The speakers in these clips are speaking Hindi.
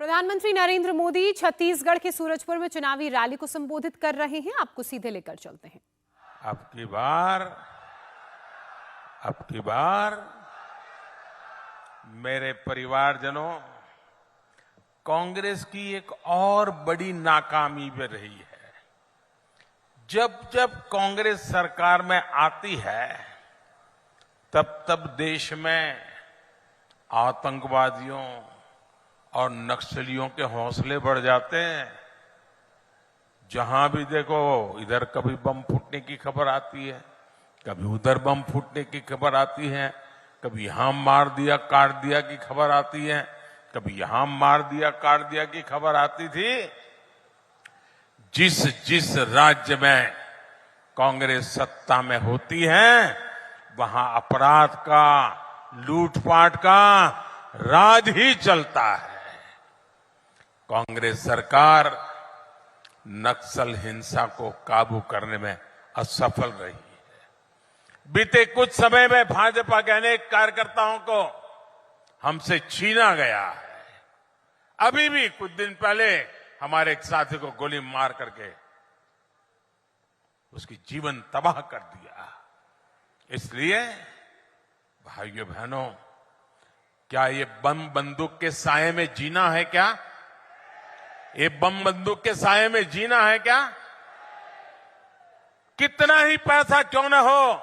प्रधानमंत्री नरेंद्र मोदी छत्तीसगढ़ के सूरजपुर में चुनावी रैली को संबोधित कर रहे हैं। आपको सीधे लेकर चलते हैं। अब की बार मेरे परिवारजनों, कांग्रेस की एक और बड़ी नाकामी भी रही है। जब जब कांग्रेस सरकार में आती है तब तब देश में आतंकवादियों और नक्सलियों के हौसले बढ़ जाते हैं। जहां भी देखो इधर कभी बम फूटने की खबर आती है, कभी उधर बम फूटने की खबर आती है, कभी यहां मार दिया काट दिया की खबर आती है, कभी यहां मार दिया काट दिया की खबर आती थी। जिस जिस राज्य में कांग्रेस सत्ता में होती है वहां अपराध का, लूटपाट का राज ही चलता है। कांग्रेस सरकार नक्सल हिंसा को काबू करने में असफल रही है। बीते कुछ समय में भाजपा के अनेक कार्यकर्ताओं को हमसे छीना गया है। अभी भी कुछ दिन पहले हमारे एक साथी को गोली मार करके उसकी जीवन तबाह कर दिया। इसलिए भाइयों बहनों, क्या ये बम बंदूक के साए में जीना है क्या? ये बम बंदूक के साए में जीना है क्या? कितना ही पैसा क्यों न हो,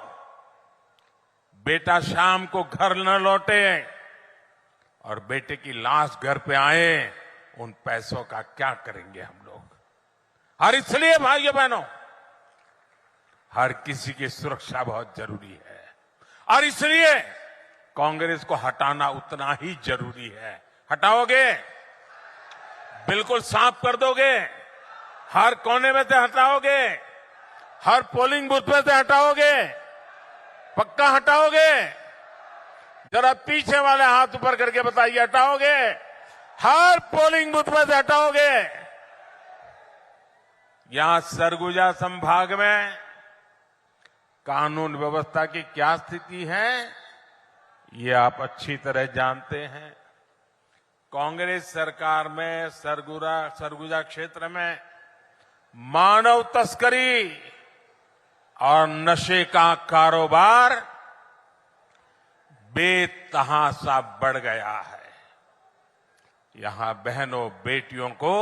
बेटा शाम को घर न लौटे और बेटे की लाश घर पे आए, उन पैसों का क्या करेंगे हम लोग? और इसलिए भाइयों बहनों, हर किसी की सुरक्षा बहुत जरूरी है और इसलिए कांग्रेस को हटाना उतना ही जरूरी है। हटाओगे? बिल्कुल साफ कर दोगे? हर कोने में से हटाओगे? हर पोलिंग बूथ में से हटाओगे? पक्का हटाओगे? जरा पीछे वाले हाथ ऊपर करके बताइए, हटाओगे? हर पोलिंग बूथ में से हटाओगे? यहां सरगुजा संभाग में कानून व्यवस्था की क्या स्थिति है, ये आप अच्छी तरह जानते हैं। कांग्रेस सरकार में सरगुजा क्षेत्र में मानव तस्करी और नशे का कारोबार बेतहाशा बढ़ गया है। यहां बहनों बेटियों को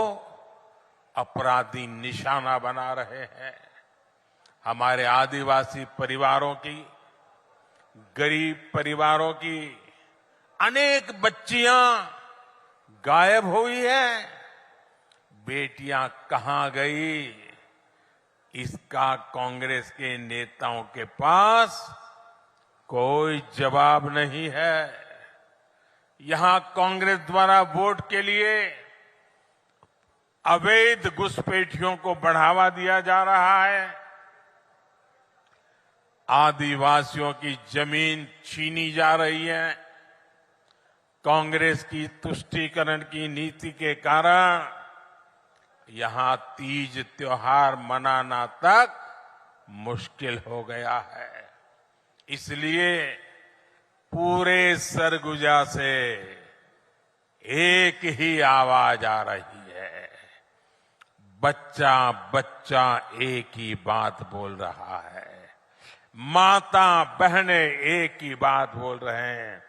अपराधी निशाना बना रहे हैं। हमारे आदिवासी परिवारों की, गरीब परिवारों की अनेक बच्चियां गायब हुई हैं। बेटियां कहां गई, इसका कांग्रेस के नेताओं के पास कोई जवाब नहीं है। यहां कांग्रेस द्वारा वोट के लिए अवैध घुसपैठियों को बढ़ावा दिया जा रहा है। आदिवासियों की जमीन छीनी जा रही है। कांग्रेस की तुष्टीकरण की नीति के कारण यहां तीज त्योहार मनाना तक मुश्किल हो गया है। इसलिए पूरे सरगुजा से एक ही आवाज आ रही है, बच्चा बच्चा एक ही बात बोल रहा है, माता बहनें एक ही बात बोल रहे हैं,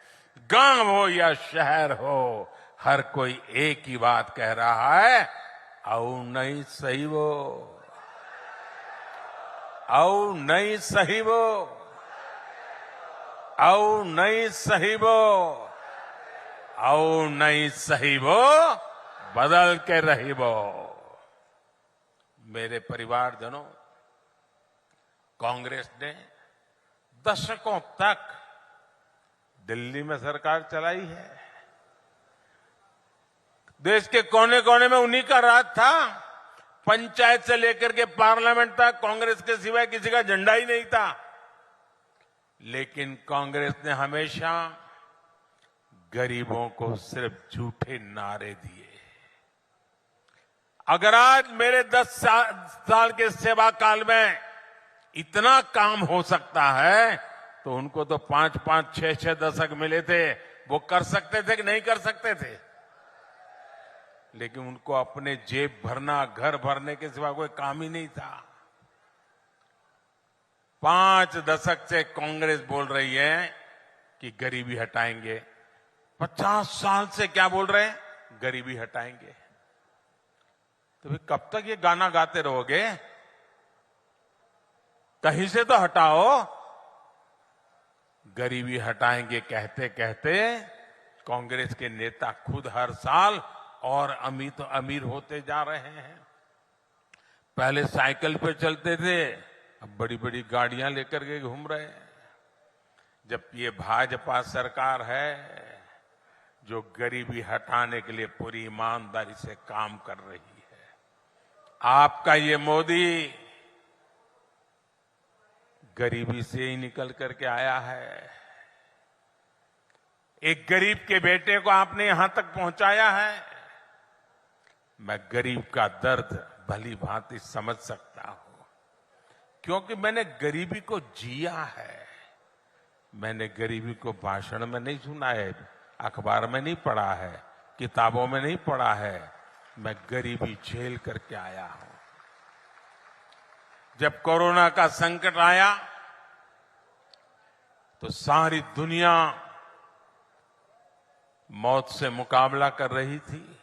गांव हो या शहर हो, हर कोई एक ही बात कह रहा है, औ नहीं सही वो, औ नहीं सही वो, औ नहीं सही वो, औ नहीं सही वो, बदल के रही वो। मेरे परिवारजनों, कांग्रेस ने दशकों तक दिल्ली में सरकार चलाई है। देश के कोने कोने में उन्हीं का राज था। पंचायत से लेकर के पार्लियामेंट तक कांग्रेस के सिवाय किसी का झंडा ही नहीं था। लेकिन कांग्रेस ने हमेशा गरीबों को सिर्फ झूठे नारे दिए। अगर आज मेरे 10 साल के सेवा काल में इतना काम हो सकता है तो उनको तो 5-5, 6-6 दशक मिले थे, वो कर सकते थे कि नहीं कर सकते थे? लेकिन उनको अपने जेब भरना, घर भरने के सिवा कोई काम ही नहीं था। 5 दशक से कांग्रेस बोल रही है कि गरीबी हटाएंगे। 50 साल से क्या बोल रहे हैं? गरीबी हटाएंगे। तो फिर कब तक ये गाना गाते रहोगे? कहीं से तो हटाओ। गरीबी हटाएंगे कहते कहते कांग्रेस के नेता खुद हर साल और अमीर होते जा रहे हैं। पहले साइकिल पे चलते थे, अब बड़ी बड़ी गाड़ियां लेकर के घूम रहे हैं। जब ये भाजपा सरकार है जो गरीबी हटाने के लिए पूरी ईमानदारी से काम कर रही है। आपका ये मोदी गरीबी से ही निकल करके आया है। एक गरीब के बेटे को आपने यहां तक पहुंचाया है। मैं गरीब का दर्द भली भांति समझ सकता हूं, क्योंकि मैंने गरीबी को जिया है। मैंने गरीबी को भाषण में नहीं सुना है, अखबार में नहीं पढ़ा है, किताबों में नहीं पढ़ा है। मैं गरीबी झेल करके आया हूं। जब कोरोना का संकट आया तो सारी दुनिया मौत से मुकाबला कर रही थी।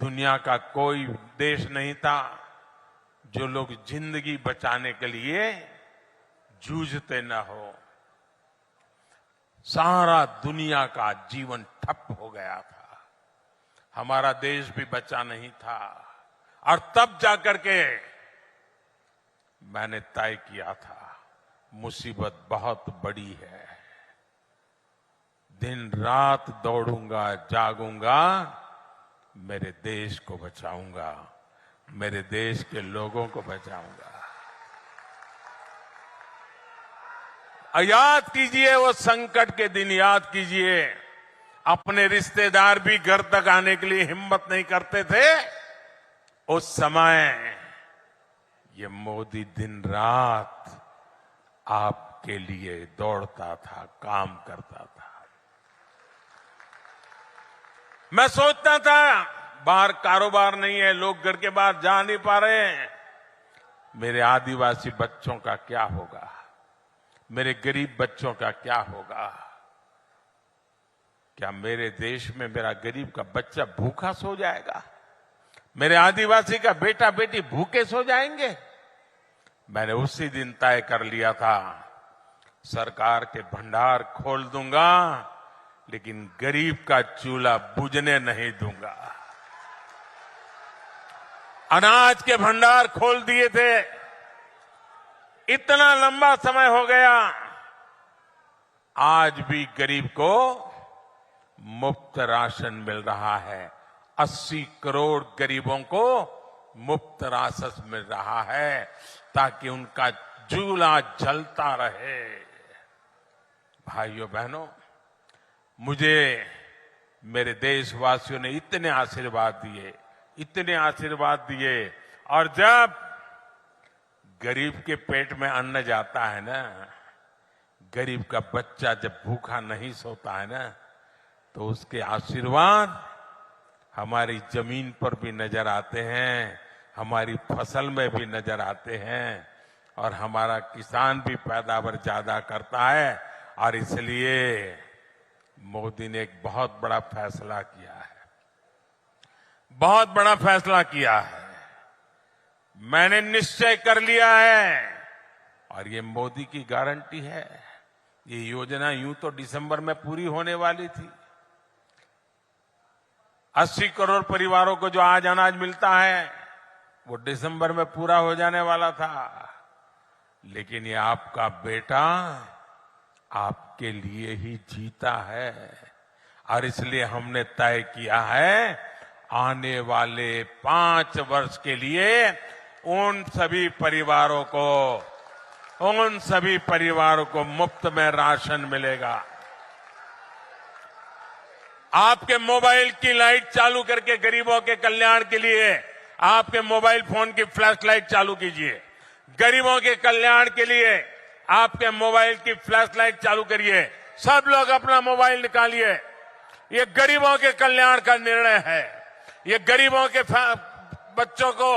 दुनिया का कोई देश नहीं था जो लोग जिंदगी बचाने के लिए जूझते न हो। सारा दुनिया का जीवन ठप हो गया था। हमारा देश भी बचा नहीं था। और तब जाकर के मैंने तय किया था, मुसीबत बहुत बड़ी है। दिन रात दौड़ूंगा, जागूंगा, मेरे देश को बचाऊंगा, मेरे देश के लोगों को बचाऊंगा। याद कीजिए वो संकट के दिन, याद कीजिए अपने रिश्तेदार भी घर तक आने के लिए हिम्मत नहीं करते थे। उस समय ये मोदी दिन रात आपके लिए दौड़ता था, काम करता था। मैं सोचता था बाहर कारोबार नहीं है, लोग घर के बाहर जा नहीं पा रहे हैं, मेरे आदिवासी बच्चों का क्या होगा, मेरे गरीब बच्चों का क्या होगा। क्या मेरे देश में मेरा गरीब का बच्चा भूखा सो जाएगा? मेरे आदिवासी का बेटा बेटी भूखे सो जाएंगे? मैंने उसी दिन तय कर लिया था, सरकार के भंडार खोल दूंगा, लेकिन गरीब का चूल्हा बुझने नहीं दूंगा। अनाज के भंडार खोल दिए थे। इतना लंबा समय हो गया, आज भी गरीब को मुफ्त राशन मिल रहा है। 80 करोड़ गरीबों को मुफ्त राशन मिल रहा है ताकि उनका चूल्हा जलता रहे। भाइयों बहनों, मुझे मेरे देशवासियों ने इतने आशीर्वाद दिए, और जब गरीब के पेट में अन्न जाता है ना, गरीब का बच्चा जब भूखा नहीं सोता है ना, तो उसके आशीर्वाद हमारी जमीन पर भी नजर आते हैं, हमारी फसल में भी नजर आते हैं, और हमारा किसान भी पैदावार ज्यादा करता है। और इसलिए मोदी ने एक बहुत बड़ा फैसला किया है, बहुत बड़ा फैसला किया है। मैंने निश्चय कर लिया है, और ये मोदी की गारंटी है। ये योजना यूं तो दिसंबर में पूरी होने वाली थी। 80 करोड़ परिवारों को जो आज अनाज मिलता है वो दिसंबर में पूरा हो जाने वाला था, लेकिन ये आपका बेटा आपके लिए ही जीता है। और इसलिए हमने तय किया है, आने वाले 5 वर्ष के लिए उन सभी परिवारों को मुफ्त में राशन मिलेगा। आपके मोबाइल की लाइट चालू करके गरीबों के कल्याण के लिए आपके मोबाइल फोन की फ्लैश लाइट चालू कीजिए। गरीबों के कल्याण के लिए आपके मोबाइल की फ्लैश लाइट चालू करिए। सब लोग अपना मोबाइल निकालिए, ये गरीबों के कल्याण का निर्णय है। ये गरीबों के बच्चों को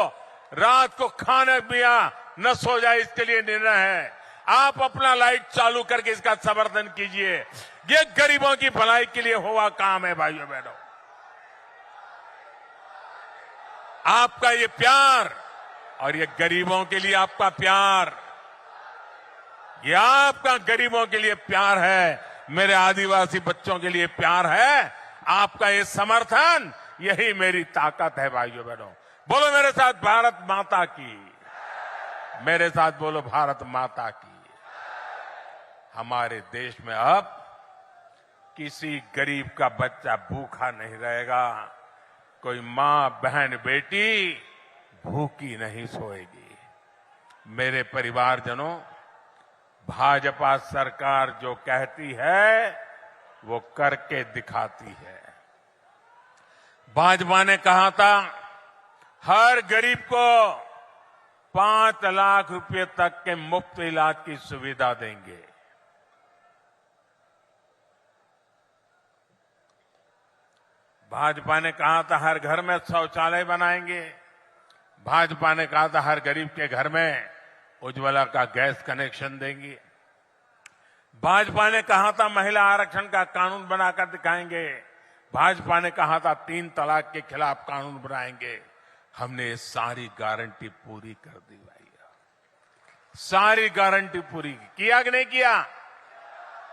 रात को खाने पिया न सो जाए इसके लिए निर्णय है। आप अपना लाइट चालू करके इसका समर्थन कीजिए। ये गरीबों की भलाई के लिए हुआ काम है भाइयों बहनों। आपका ये प्यार और ये गरीबों के लिए आपका प्यार, ये आपका गरीबों के लिए प्यार है, मेरे आदिवासी बच्चों के लिए प्यार है। आपका ये समर्थन, यही मेरी ताकत है भाइयों बहनों। बोलो मेरे साथ भारत माता की, मेरे साथ बोलो भारत माता की। हमारे देश में अब किसी गरीब का बच्चा भूखा नहीं रहेगा, कोई मां बहन बेटी भूखी नहीं सोएगी। मेरे परिवारजनों, भाजपा सरकार जो कहती है वो करके दिखाती है। भाजपा ने कहा था हर गरीब को 5 लाख रुपए तक के मुफ्त इलाज की सुविधा देंगे। भाजपा ने कहा था हर घर में शौचालय बनाएंगे। भाजपा ने कहा था हर गरीब के घर में उज्ज्वला का गैस कनेक्शन देंगे। भाजपा ने कहा था महिला आरक्षण का कानून बनाकर दिखाएंगे। भाजपा ने कहा था 3 तलाक के खिलाफ कानून बनाएंगे। हमने ये सारी गारंटी पूरी कर दी भाई, सारी गारंटी पूरी किया कि नहीं किया?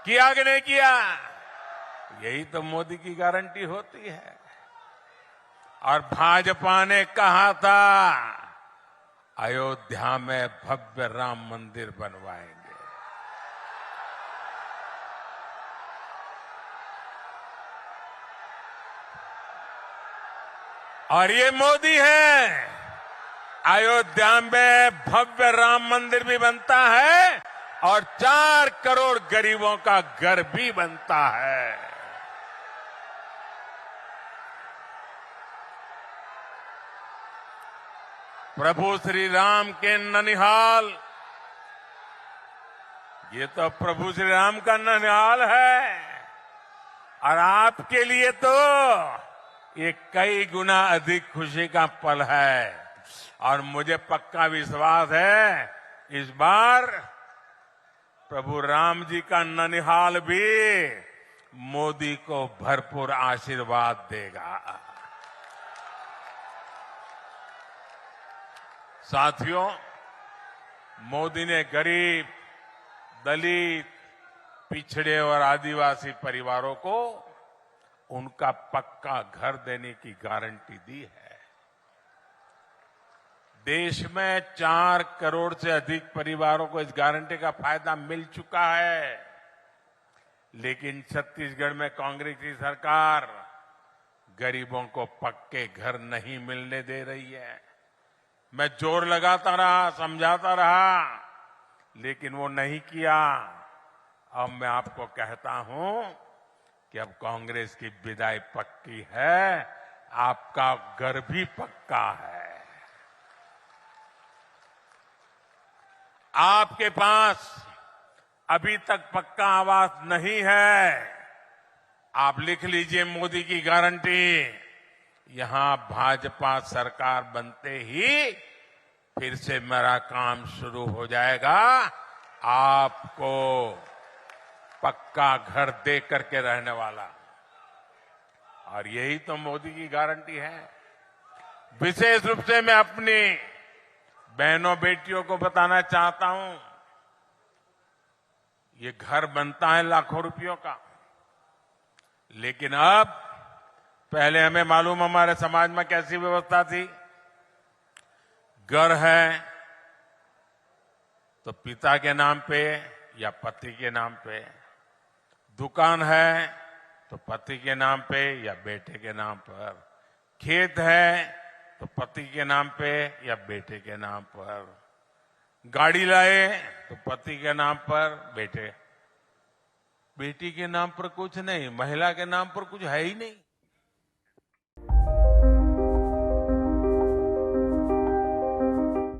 किया कि नहीं किया? यही तो मोदी की गारंटी होती है। और भाजपा ने कहा था अयोध्या में भव्य राम मंदिर बनवाएंगे। और ये मोदी है। अयोध्या में भव्य राम मंदिर भी बनता है और 4 करोड़ गरीबों का घर भी बनता है। प्रभु श्री राम के ननिहाल, ये तो प्रभु श्री राम का ननिहाल है और आपके लिए तो ये कई गुना अधिक खुशी का पल है। और मुझे पक्का विश्वास है इस बार प्रभु राम जी का ननिहाल भी मोदी को भरपूर आशीर्वाद देगा। साथियों, मोदी ने गरीब, दलित, पिछड़े और आदिवासी परिवारों को उनका पक्का घर देने की गारंटी दी है। देश में 4 करोड़ से अधिक परिवारों को इस गारंटी का फायदा मिल चुका है। लेकिन छत्तीसगढ़ में कांग्रेस की सरकार गरीबों को पक्के घर नहीं मिलने दे रही है। मैं जोर लगाता रहा, समझाता रहा, लेकिन वो नहीं किया। अब मैं आपको कहता हूं कि अब कांग्रेस की विदाई पक्की है, आपका घर भी पक्का है। आपके पास अभी तक पक्का आवास नहीं है, आप लिख लीजिए मोदी की गारंटी। यहां भाजपा सरकार बनते ही फिर से मेरा काम शुरू हो जाएगा। आपको पक्का घर दे करके रहने वाला, और यही तो मोदी की गारंटी है। विशेष रूप से मैं अपनी बहनों बेटियों को बताना चाहता हूं, ये घर बनता है लाखों रुपयों का, लेकिन अब पहले हमें मालूम हमारे समाज में कैसी व्यवस्था थी। घर है तो पिता के नाम पे या पति के नाम पे, दुकान है तो पति के नाम पे या बेटे के नाम पर, खेत है तो पति के नाम पे या बेटे के नाम पर, गाड़ी लाए तो पति के नाम पर, बेटी के नाम पर कुछ नहीं, महिला के नाम पर कुछ है ही नहीं।